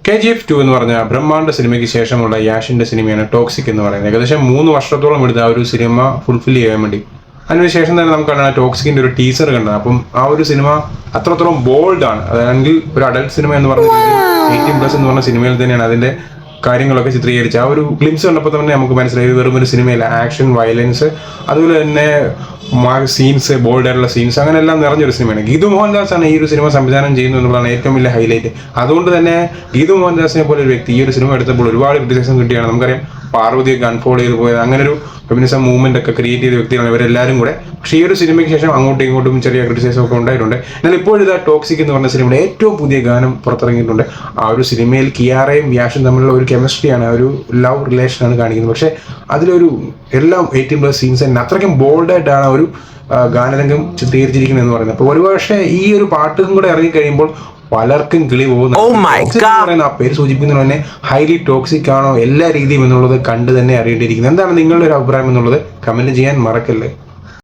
KGF 2 എന്ന് പറഞ്ഞ ബ്രഹ്മാണ്ഡ സിനിമയ്ക്ക് ശേഷമുള്ള യാഷിന്റെ സിനിമയാണ് ടോക്സിക് എന്ന് പറയുന്നത്. ഏകദേശം 3 വർഷത്തോളം എടുത്ത ആ ഒരു സിനിമ ഫുൾഫിൽ ചെയ്യാൻ വേണ്ടി. അതിനുശേഷം തന്നെ നമുക്ക് കാണാൻ ടോക്സിക്കിന്റെ ഒരു ടീസർ കണ്ടത്. അപ്പം ആ ഒരു സിനിമ അത്രത്തോളം ബോൾഡാണ്. അതാണെങ്കിൽ ഒരു അഡൽട്ട് സിനിമ എന്ന് പറഞ്ഞ 18+ എന്ന് പറഞ്ഞ സിനിമയിൽ തന്നെയാണ് അതിന്റെ കാര്യങ്ങളൊക്കെ ചിത്രീകരിച്ച്. ആ ഒരു ഗ്ലിംസ് കണ്ടപ്പോൾ തന്നെ നമുക്ക് മനസ്സിലായി വെറും ഒരു സിനിമയില്ല. ആക്ഷൻ, വയലൻസ്, അതുപോലെ തന്നെ സീൻസ്, ബോൾഡായിട്ടുള്ള സീൻസ്, അങ്ങനെ എല്ലാം നിറഞ്ഞൊരു സിനിമയാണ്. ഗീതു മോഹൻദാസ് ആണ് ഈ ഒരു സിനിമ സംവിധാനം ചെയ്യുന്നത് എന്നുള്ളതാണ് ഏറ്റവും വലിയ ഹൈലൈറ്റ്. അതുകൊണ്ട് തന്നെ ഗീതു മോഹൻദാസിനെ പോലെ ഒരു വ്യക്തി ഈ ഒരു സിനിമ എടുത്തപ്പോൾ ഒരുപാട് ക്രിറ്റിസിസം കിട്ടിയാണ്. നമുക്കറിയാം പാർവതിയൊക്കെ അൺഫോളോ ചെയ്ത് പോയത്, അങ്ങനെ ഒരു ഫെമിനിസം മൂവ്മെന്റ് ഒക്കെ ക്രിയേറ്റ് ചെയ്ത വ്യക്തികളാണ് ഇവരെല്ലാവരും കൂടെ. പക്ഷേ ഈ ഒരു സിനിമയ്ക്ക് ശേഷം അങ്ങോട്ടും ഇങ്ങോട്ടും ചെറിയ ക്രിറ്റിസിസം ഒക്കെ ഉണ്ടായിട്ടുണ്ട്. എന്നാൽ ഇപ്പോഴിതാ ടോക്സിക് എന്ന് പറഞ്ഞ സിനിമയുടെ ഏറ്റവും പുതിയ ഗാനം പുറത്തിറങ്ങിയിട്ടുണ്ട്. ആ ഒരു സിനിമയിൽ കിയാറയും യാഷും തമ്മിലുള്ള ഒരു കെമിസ്ട്രിയാണ്, ഒരു ലവ് റിലേഷനാണ് കാണിക്കുന്നത്. പക്ഷേ അതിലൊരു എല്ലാം 18+ സീൻസ് തന്നെ അത്രയ്ക്കും ബോൾഡായിട്ടാണ് ഒരു ഗാനരംഗം ചിത്രീകരിച്ചിരിക്കുന്നത് എന്ന് പറയുന്നത്. അപ്പോൾ ഒരുപക്ഷെ ഈ ഒരു പാട്ടും കൂടെ ഇറങ്ങിക്കഴിയുമ്പോൾ പലർക്കും കിളി പോകുന്ന ആ പേര് സൂചിപ്പിക്കുന്നത് തന്നെ ഹൈലി ടോക്സിക് ആണോ എല്ലാ രീതിയും എന്നുള്ളത് കണ്ട് തന്നെ അറിയേണ്ടിയിരിക്കുന്നത്. എന്താണ് നിങ്ങളുടെ ഒരു അഭിപ്രായം എന്നുള്ളത് കമന്റ് ചെയ്യാൻ മറക്കല്ലേ.